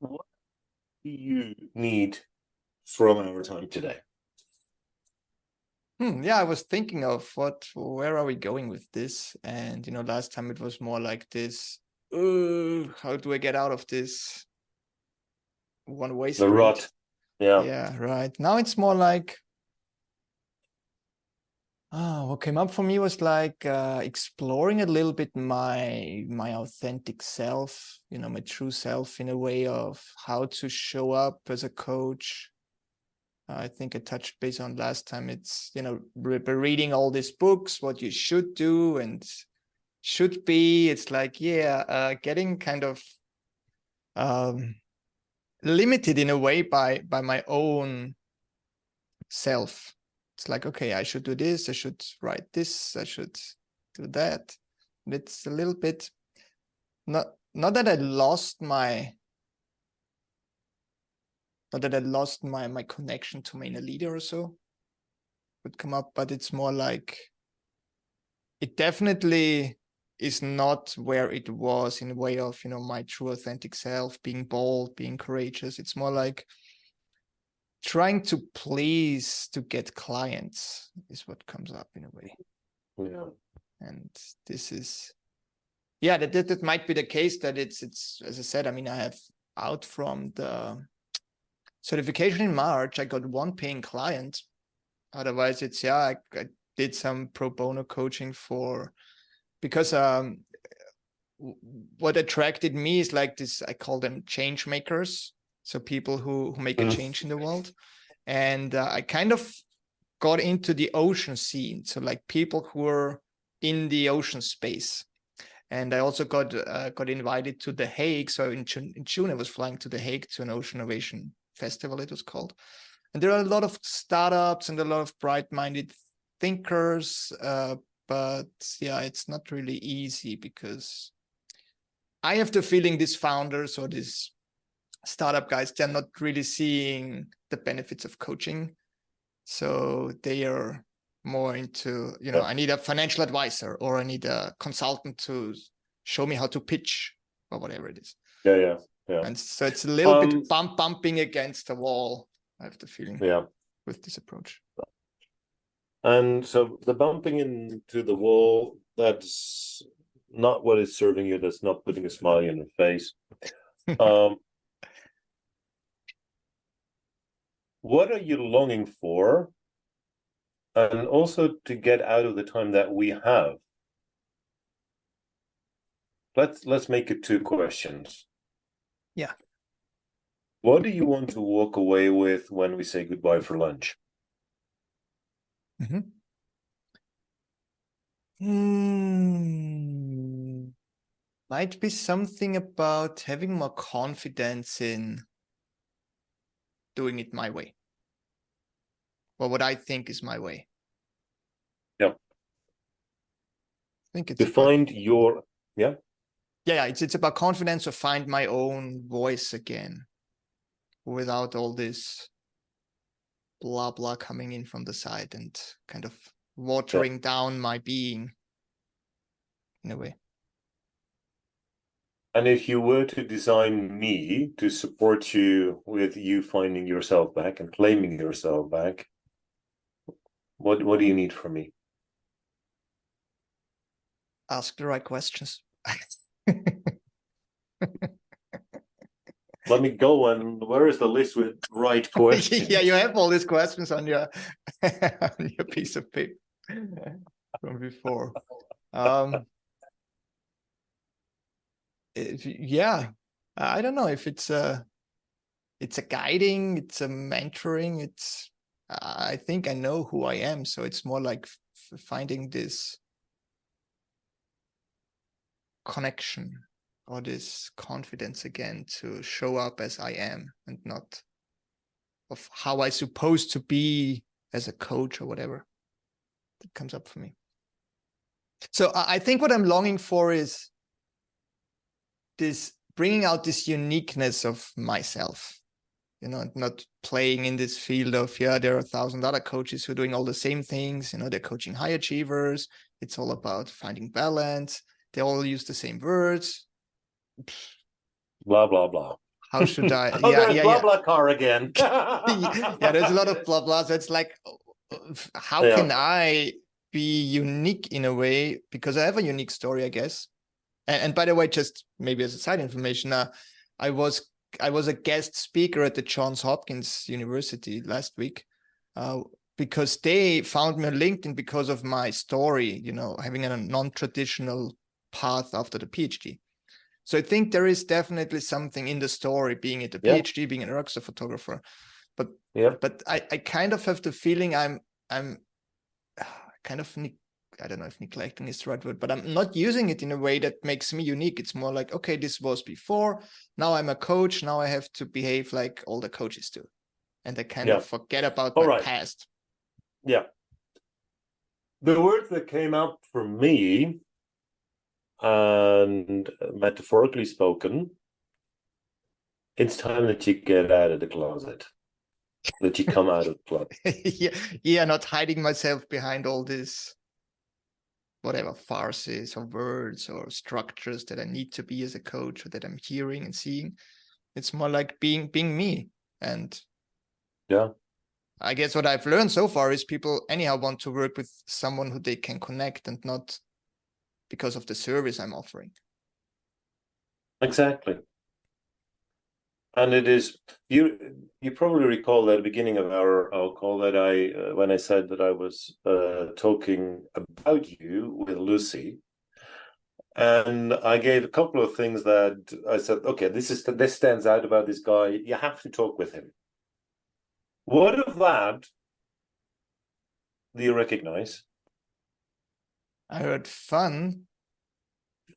What do you need from our time today? Yeah, I was thinking of where are we going with this? And, last time it was more like this, how do I get out of this one-way The street? rut. Yeah. Yeah, right. Now it's more like, what came up for me was like exploring a little bit my authentic self, my true self in a way of how to show up as a coach. I think I touched base on last time. It's, reading all these books, what you should do and should be. It's like, getting kind of limited in a way by my own self. It's like, okay, I should do this, I should write this, I should do that. And it's a little bit not that I lost my connection to my inner leader or so would come up, but it's more like it definitely is not where it was in a way of, my true authentic self, being bold, being courageous. It's more like trying to please to get clients is what comes up in a way. Yeah. And this is, that might be the case that it's as I said, I mean, I have out from the certification in March, I got one paying client. Otherwise it's, I did some pro bono coaching because what attracted me is like this, I call them change makers. So people who make a change in the world. And I kind of got into the ocean scene. So like people who are in the ocean space. And I also got invited to The Hague. So in June, I was flying to The Hague to an Ocean Innovation Festival, it was called. And there are a lot of startups and a lot of bright-minded thinkers. But yeah, it's not really easy because I have the feeling these founders or these startup guys, they're not really seeing the benefits of coaching. So they are more into, I need a financial advisor or I need a consultant to show me how to pitch or whatever it is. Yeah. And so it's a little bit bumping against the wall, I have the feeling, with this approach. And so the bumping into the wall, that's not what is serving you. That's not putting a smile on your face. What are you longing for? And also to get out of the time that we have. Let's make it two questions. Yeah. What do you want to walk away with when we say goodbye for lunch? Might be something about having more confidence in doing it my way. Or what I think is my way. Yeah. I think it's Defined your, yeah. Yeah, it's about confidence to find my own voice again without all this blah blah coming in from the side and kind of watering down my being in a way. And if you were to design me to support you with you finding yourself back and claiming yourself back, what do you need from me? Ask the right questions. Let me go. And where is the list with right questions? Yeah, you have all these questions on your on your piece of paper from before. Yeah, I don't know if it's a guiding, it's a mentoring. It's I think I know who I am, so it's more like finding this connection or this confidence again to show up as I am and not of how I supposed to be as a coach or whatever that comes up for me. So I think what I'm longing for is this bringing out this uniqueness of myself, not playing in this field of, there are 1,000 other coaches who are doing all the same things. They're coaching high achievers. It's all about finding balance. They all use the same words. Blah, blah, blah. how should I? Oh, Yeah, there's yeah, blah yeah. blah car again. Yeah, there's a lot of blah blah. So it's like, how Yeah. can I be unique in a way? Because I have a unique story, I guess. And by the way, just maybe as a side information, I was a guest speaker at the Johns Hopkins University last week, because they found me on LinkedIn because of my story, you know, having a non-traditional path after the PhD. So I think there is definitely something in the story, being it a Yeah. PhD, being a rockstar photographer. But Yeah. I kind of have the feeling I'm kind of I don't know if neglecting is the right word, but I'm not using it in a way that makes me unique. It's more like, okay, this was before. Now I'm a coach. Now I have to behave like all the coaches do. And I kind Yeah. of forget about All my right. past. Yeah. The words that came up for me, and metaphorically spoken, it's time that you get out of the closet, that you come out of the closet. Yeah, not hiding myself behind all this, whatever farces or words or structures that I need to be as a coach or that I'm hearing and seeing. It's more like being me. And Yeah. I guess what I've learned so far is people anyhow want to work with someone who they can connect, and not because of the service I'm offering. Exactly. And it is, you probably recall that at the beginning of our call that I when I said that I was talking about you with Lucy, and I gave a couple of things that I said, okay, this stands out about this guy. You have to talk with him. What of that do you recognize? I heard fun.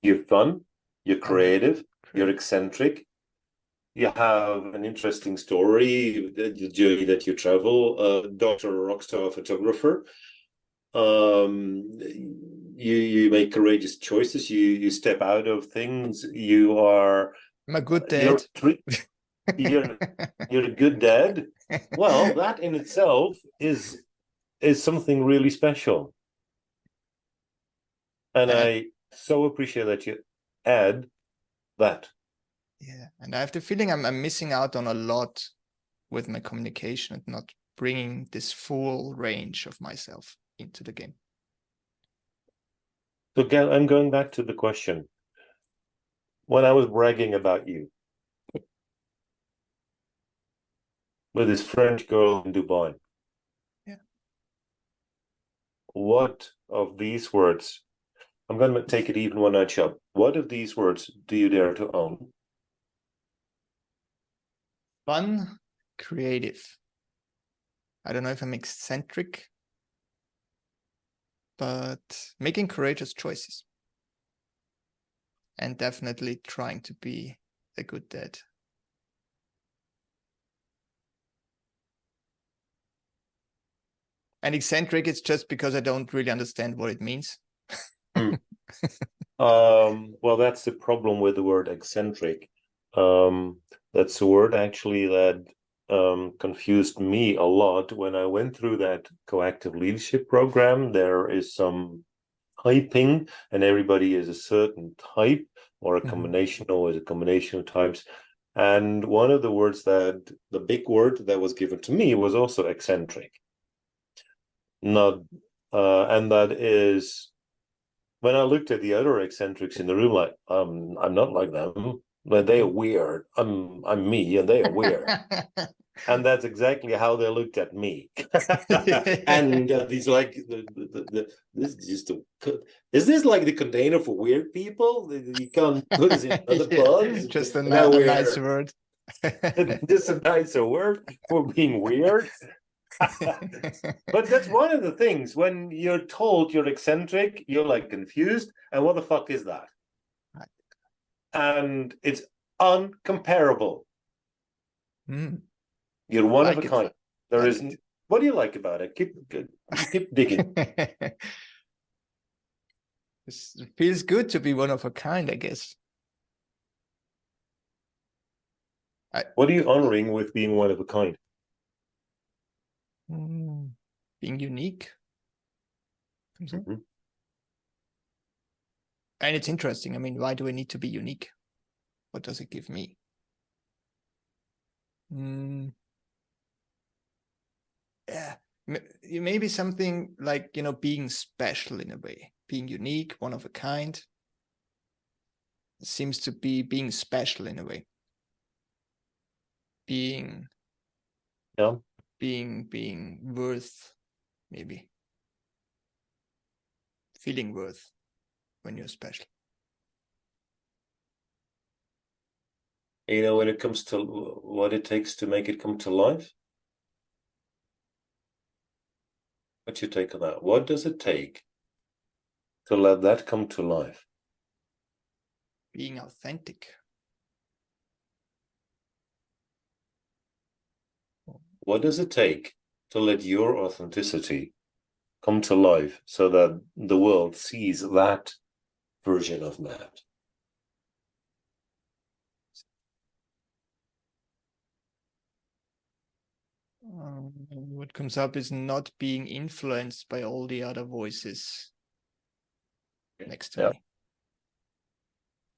You're fun, you're I heard creative, you're great. eccentric, you have an interesting story, the journey that you travel, Dr. Rockstar photographer. You make courageous choices, you step out of things, you are I'm a good you're dad. you're you're a good dad. Well, that in itself is something really special. And And I so appreciate that you add that. yeah, and I have the feeling I'm missing out on a lot with my communication and not bringing this full range of myself into the game. So again, I'm going back to the question. When I was bragging about you with this French girl in Dubai, Yeah. what of these words, I'm going to take it even one notch up. What of these words do you dare to own? Fun, creative. I don't know if I'm eccentric, but making courageous choices. And definitely trying to be a good dad. And eccentric, it's just because I don't really understand what it means. Mm. Well, that's the problem with the word eccentric. That's a word actually that confused me a lot when I went through that coactive leadership program. There is some typing, and everybody is a certain type or a combination, always a combination of types. And one of the words that the big word that was given to me was also eccentric. Not, and that is when I looked at the other eccentrics in the room, like I'm not like them. But they are weird. I'm me, and they are weird. And that's exactly how they looked at me. And these like this is just is this like the container for weird people? You can't put us in other pods. Just a, Now a nice we're word. just a nicer word for being weird. But that's one of the things when you're told you're eccentric, you're like confused, and what the fuck is that? Right. And it's uncomparable. Mm, You're one of like a it. kind. There Like isn't. What do you like about it? Keep digging. it. It feels good to be one of a kind, I guess. What are you honoring with being one of a kind? Being unique. Mm-hmm. And it's interesting. I mean, why do I need to be unique? What does it give me? Yeah, maybe something like, being special in a way, being unique, one of a kind. It seems to be being special in a way. Being worth, maybe. Feeling worth when you're special. When it comes to what it takes to make it come to life, what's your take on that? What does it take to let that come to life? Being authentic. What does it take to let your authenticity come to life so that the world sees that version of Matt? What comes up is not being influenced by all the other voices next to me.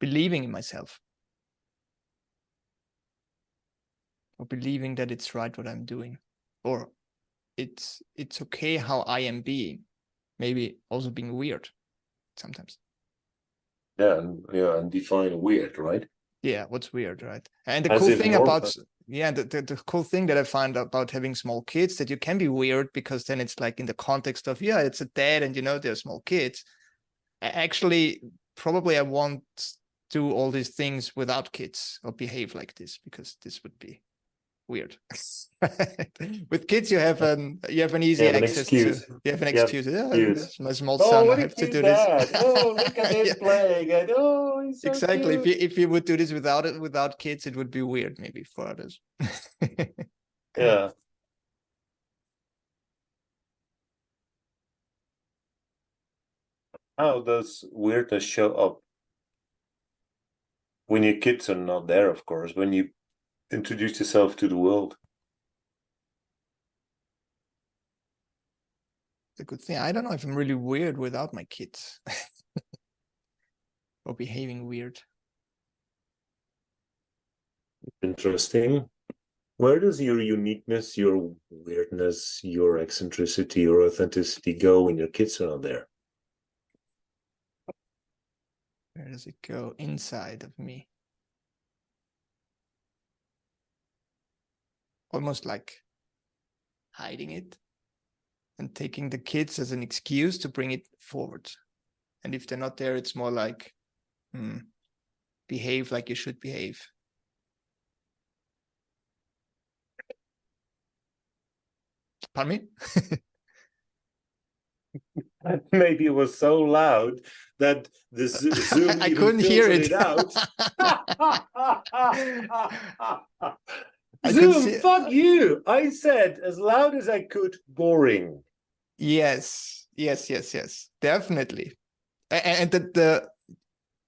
Believing in myself. Or believing that it's right what I'm doing. Or it's okay how I am being. Maybe also being weird sometimes. And define weird, right? Yeah, what's weird, right? And the cool thing about the cool thing that I find about having small kids, that you can be weird, because then it's like in the context of, it's a dad and they're small kids. Actually, probably I won't do all these things without kids or behave like this, because this would be weird. With kids, you have an easy access to. You have an excuse. It's my small son. I have to do this. Oh, look at him playing, and he's so exactly. cute. If you would do this without kids, it would be weird, maybe, for others. Yeah. How does weirdness show up? When your kids are not there, of course, when you introduce yourself to the world. It's a good thing. I don't know if I'm really weird without my kids. Or behaving weird. Interesting. Where does your uniqueness, your weirdness, your eccentricity, your authenticity go when your kids are not there? Where does it go? Inside of me. Almost like hiding it and taking the kids as an excuse to bring it forward. And if they're not there, it's more like, behave like you should behave. Pardon me? Maybe it was so loud that the Zoom I even couldn't hear filtered it. out. I could Zoom, see... fuck you. I said as loud as I could, boring. Yes. Definitely. And the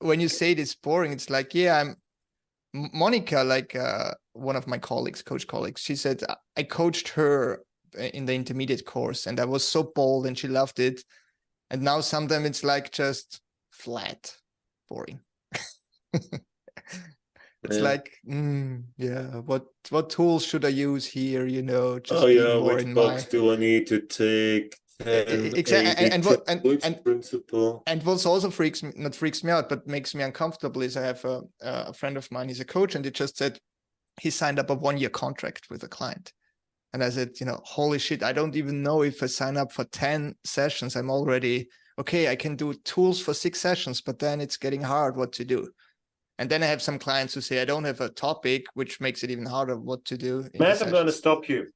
when you say it's boring, it's like, I'm Monica, like one of my coach colleagues, she said, I coached her in the intermediate course and I was so bold and she loved it. And now sometimes it's like just flat, boring. It's like, what tools should I use here? Just being more which in box do I need to take? Exactly. Principle. And what also not freaks me out, but makes me uncomfortable is I have a friend of mine, he's a coach, and he just said he signed up a 1-year contract with a client. And I said, holy shit, I don't even know if I sign up for 10 sessions, I'm already, okay, I can do tools for 6 sessions, but then it's getting hard what to do. And then I have some clients who say, I don't have a topic, which makes it even harder what to do. Matt, I'm going to stop you.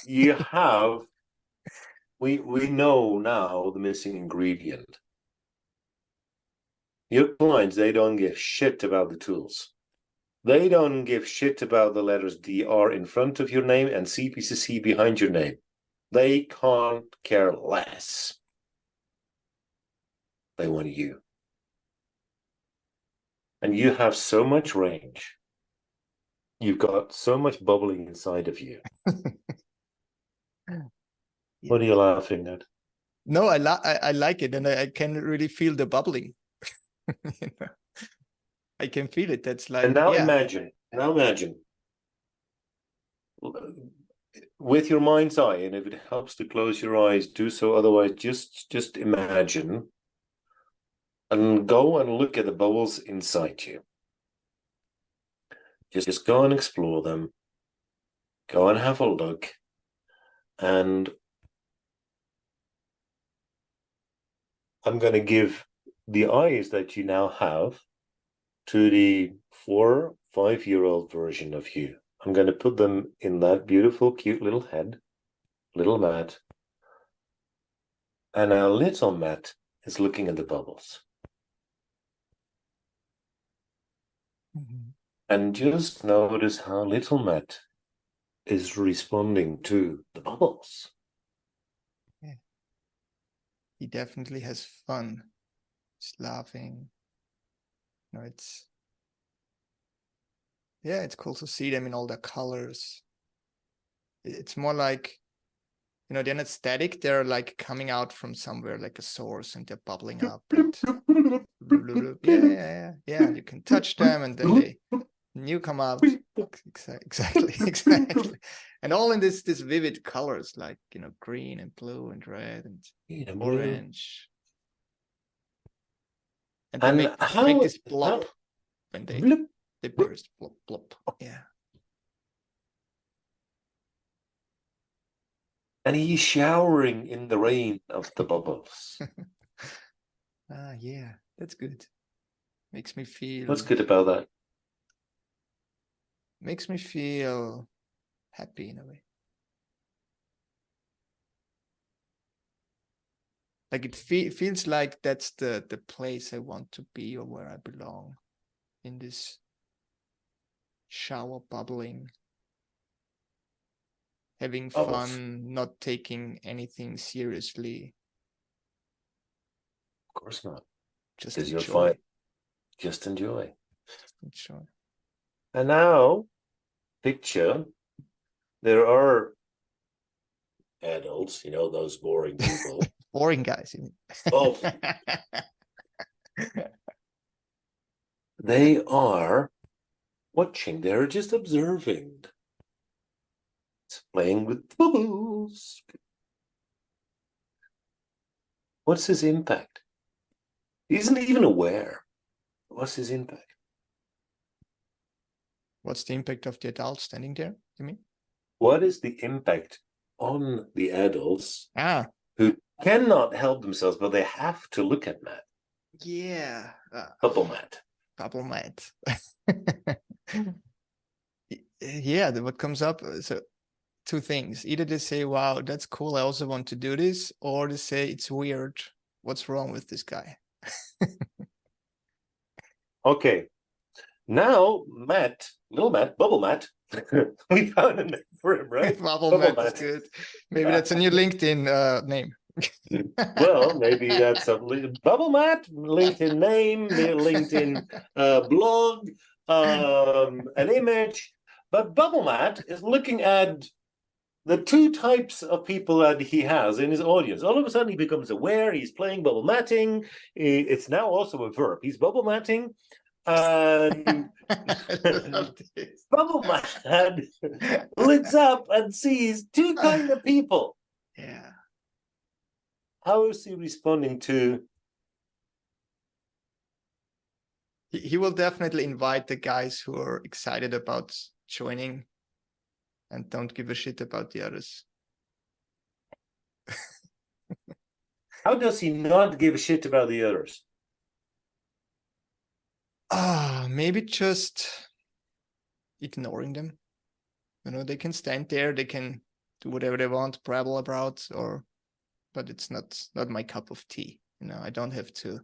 You have, we know now the missing ingredient. Your clients, they don't give shit about the tools. They don't give shit about the letters DR in front of your name and CPCC behind your name. They can't care less. They want you. And you have so much range. You've got so much bubbling inside of you. What are you laughing at? No, I like it, and I can really feel the bubbling. I can feel it. That's like, and now imagine with your mind's eye, and if it helps to close your eyes, do so. Otherwise, just imagine and go and look at the bubbles inside you. Just go and explore them. Go and have a look. And I'm going to give the eyes that you now have to the 4, 5-year-old version of you. I'm going to put them in that beautiful, cute little head, little Matt. And our little Matt is looking at the bubbles. Mhm. And just notice how little Matt is responding to the bubbles. Yeah. He definitely has fun. He's laughing. No, it's cool to see them in all their colors. It's more like, they're not static. They're like coming out from somewhere, like a source, and they're bubbling up. And yeah. You can touch them, and then you come out. Exactly. And all in this vivid colors, like green and blue and red and orange. And they make this plop when they burst. Plop, plop. Yeah. And he's showering in the rain of the bubbles. Yeah, that's good. Makes me feel. What's good about that? Makes me feel happy in a way. Like it feels like that's the place I want to be, or where I belong, in this shower bubbling, having fun, not taking anything seriously. Of course not. Just Because enjoy. you'll find. Just enjoy. Just enjoy. And now, picture, there are adults, those boring people. Boring guys. Oh. They are watching. They're just observing. It's playing with bubbles. What's his impact? He isn't even aware. What's his impact? What's the impact of the adult standing there, you mean? What is the impact on the adults who cannot help themselves, but they have to look at Matt? Yeah. Bubble Matt. Bubble Matt. Yeah, what comes up, so two things. Either they say, wow, that's cool, I also want to do this, or they say, it's weird, what's wrong with this guy? Okay. Now, Matt, little Matt, Bubble Matt, we found a name for him, right? Bubble Matt is good. Maybe that's a new LinkedIn name. Well, maybe that's a Bubble Matt, LinkedIn name, LinkedIn blog, an image. But Bubble Matt is looking at the two types of people that he has in his audience. All of a sudden, he becomes aware. He's playing bubble matting. It's now also a verb. He's bubble matting. And Bubble Man looks up and sees two kind of people. Yeah. How is he responding to? He will definitely invite the guys who are excited about joining and don't give a shit about the others. How does he not give a shit about the others? Maybe just ignoring them. They can stand there, they can do whatever they want, babble about, but it's not my cup of tea. I don't have to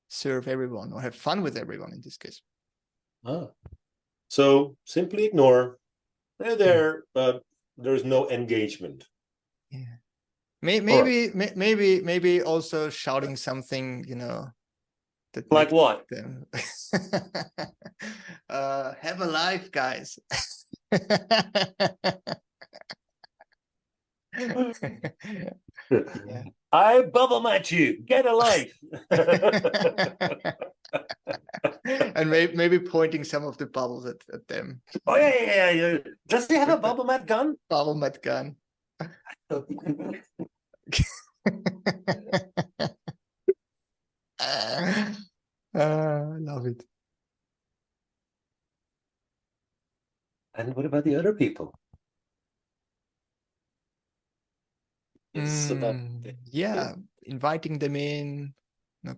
serve everyone or have fun with everyone in this case. So simply ignore. They're there, but there's no engagement. Yeah. Maybe also shouting something, that like what? Them. Have a life, guys. Yeah. I bubble match you. Get a life. And maybe pointing some of the bubbles at them. Oh yeah. Does he have a bubble mat gun? Bubble mat gun. I love it. And what about the other people? It's about Yeah, inviting them in,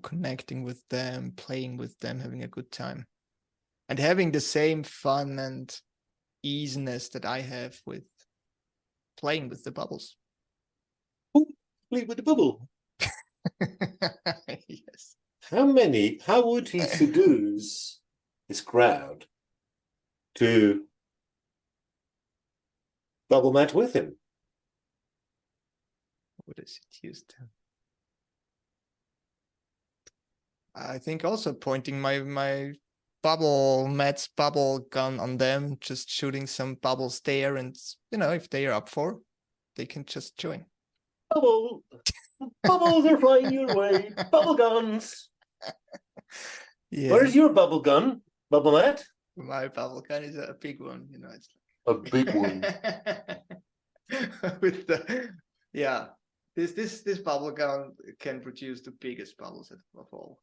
connecting with them, playing with them, having a good time, and having the same fun and easiness that I have with playing with the bubbles. play with the bubble. Yes. How would he seduce his crowd to bubble mat with him? What is it used to? I think also pointing my Matt's bubble gun on them, just shooting some bubbles there, and if they are up for, they can just join. Bubbles are flying your way. Bubble guns. Yeah. Where's your bubble gun, Bubble Mat? My bubble gun is a big one, it's a big one. With this bubble gun can produce the biggest bubbles of all.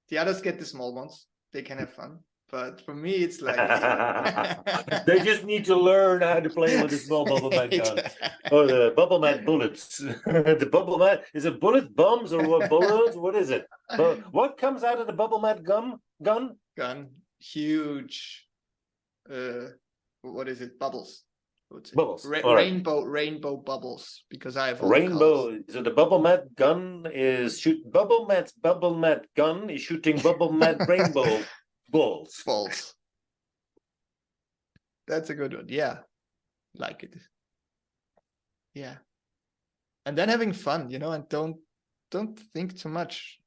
The others get the small ones. They can have fun. But for me, it's like they just need to learn how to play with a small bubble mat gun. Or the bubble mat bullets. The bubble mat, is it bullet bombs or what bullets? What is it? But what comes out of the bubble mat gun? Huge what is it? Bubbles. Bubbles. Rainbow bubbles, because I have all rainbow. colors. So the bubble mat gun is bubble mat gun is shooting bubble mat rainbow balls. That's a good one. Yeah, like it. Yeah, and then having fun, and don't think too much.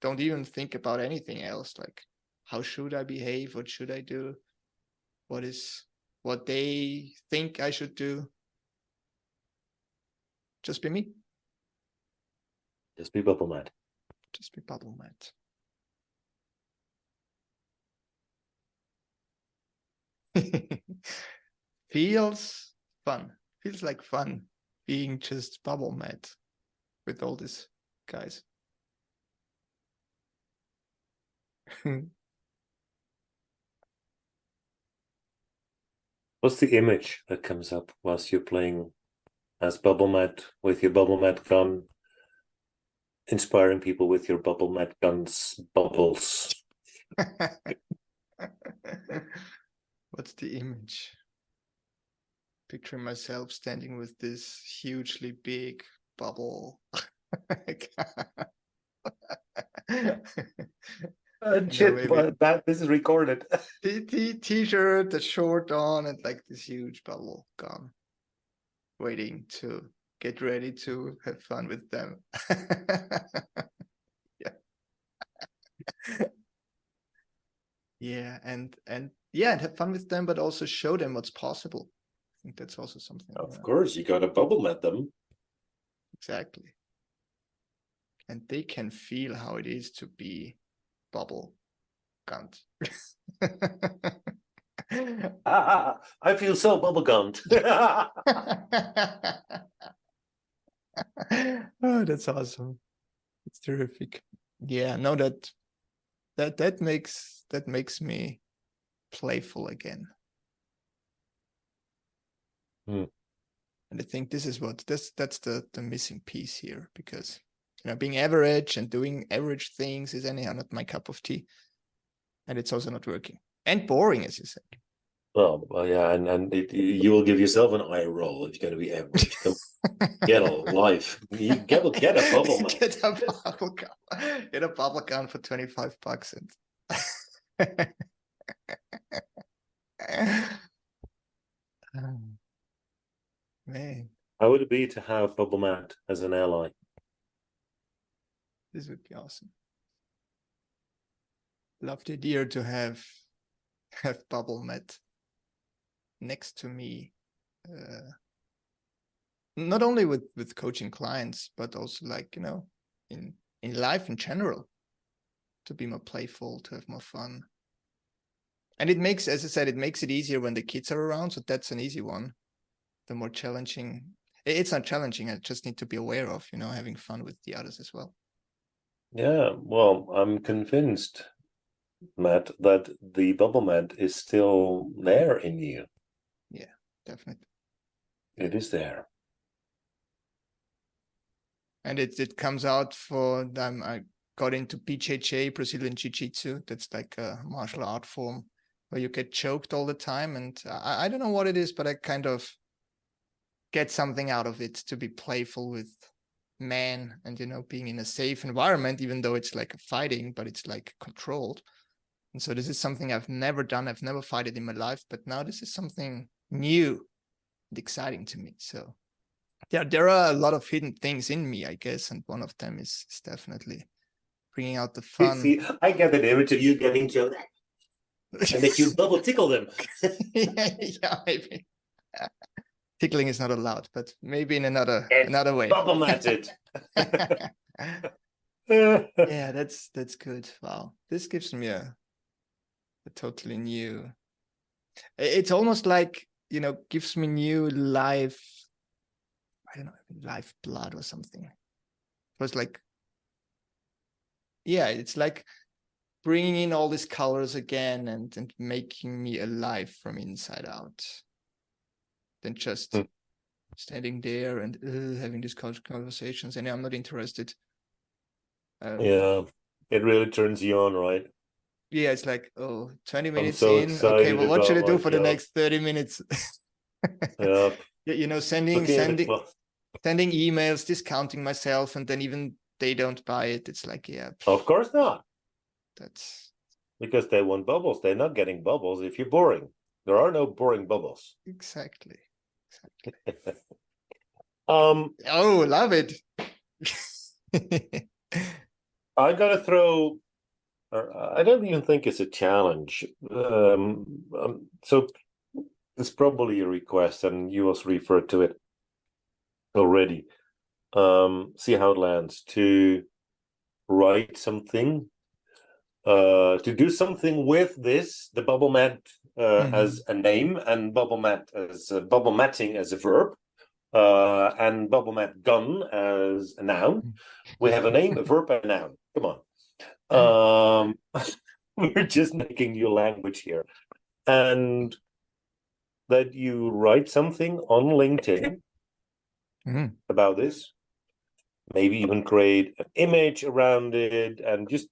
Don't even think about anything else. Like, how should I behave? What should I do? What they think I should do? Just be me. Just be bubble mat. Just be bubble mat. Feels fun. Feels like fun being just bubble mat with all these guys. What's the image that comes up whilst you're playing as bubble mat with your bubble mat gun, inspiring people with your bubble mat gun's bubbles? What's the image? Picturing myself standing with this hugely big bubble. This is recorded. T-shirt, the short on, and like this huge bubble gun, waiting to get ready to have fun with them. Yeah, and have fun with them, but also show them what's possible. I think that's also something. Of course, you got to bubble mat them. Exactly. And they can feel how it is to be bubble gunned. I feel so bubble gummed. Oh, that's awesome. It's terrific. Yeah, no, that makes me playful again. And I think this is that's the missing piece here, because being average and doing average things is anyhow not my cup of tea, and it's also not working and boring, as you said. Well, yeah, and you will give yourself an eye roll if you're going to be average. Come on, get a life. You get a bubble mat. Get a bubble gun for $25 and man, How would it be to have bubble mat as an ally? This would be awesome. Love the idea to have bubble mat next to me, not only with coaching clients, but also like in life in general, to be more playful, to have more fun. And it makes, as I said, it makes it easier when the kids are around. So that's an easy one. The more challenging, It's not challenging. I just need to be aware of, having fun with the others as well. Yeah, well, I'm convinced, Matt, that the bubble mat is still there in you. Yeah, definitely. It is there. And it comes out for them. I got into BJJ, Brazilian Jiu-Jitsu. That's like a martial art form where you get choked all the time. And I don't know what it is, but I kind of get something out of it to be playful with men and, being in a safe environment, even though it's like a fighting, but it's like controlled. And so this is something I've never done. I've never fought in my life, but now this is something new and exciting to me. So yeah, there are a lot of hidden things in me, I guess. And one of them is definitely bringing out the fun. See, I get an image of you getting choked and that you double tickle them. yeah, maybe. Tickling is not allowed, but maybe in another way. Bubble matted. Yeah, that's good. Wow. This gives me a totally new. It's almost like, gives me new life. I don't know, life blood or something. It was like, yeah, it's like bringing in all these colors again and making me alive from inside out. Than just standing there and having these conversations. And I'm not interested. Yeah, it really turns you on, right? Yeah, it's like, 20 minutes so in. Okay, well, what should I do for the show. next 30 minutes? Yeah. Sending emails, discounting myself, and then even they don't buy it. It's like, yeah. Of course not. That's because they want bubbles. They're not getting bubbles if you're boring. There are no boring bubbles. Exactly. Oh, love it. I gotta throw. I don't even think it's a challenge. So it's probably a request, and you also referred to it already. See how it lands. To write something, to do something with this, the bubble mat as a name, and bubble mat as bubble matting as a verb, and bubble mat gun as a noun. We have a name, a verb, and a noun. Come on. We're just making new language here. And that you write something on LinkedIn about this, maybe even create an image around it, and just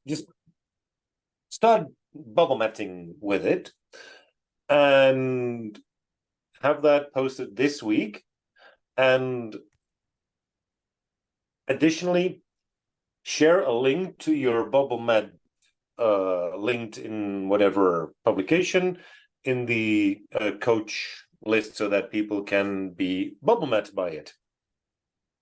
start bubble matting with it, and have that posted this week. And additionally, share a link to your bubble mat linked in whatever publication in the coach list, so that people can be bubble matted by it.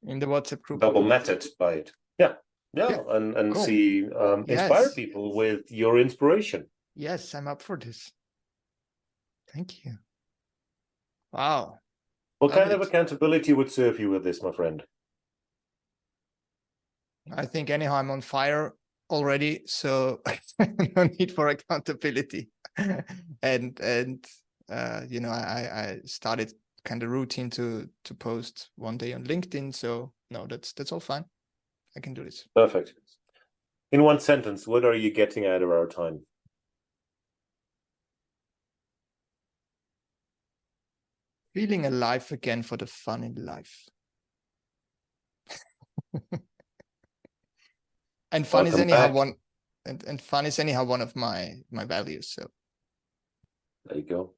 In the WhatsApp group. Bubble matted by it. Yeah. And cool. See, inspire people with your inspiration. Yes, I'm up for this. Thank you. Wow. What kind of accountability would serve you with this, my friend? I think anyhow I'm on fire already, so no need for accountability. and I started kind of routine to post one day on LinkedIn, so no, that's all fine. I can do this. Perfect. In one sentence, what are you getting out of our time? Feeling alive again for the fun in life. And fun is anyhow one, and fun is anyhow one of my values. So there you go.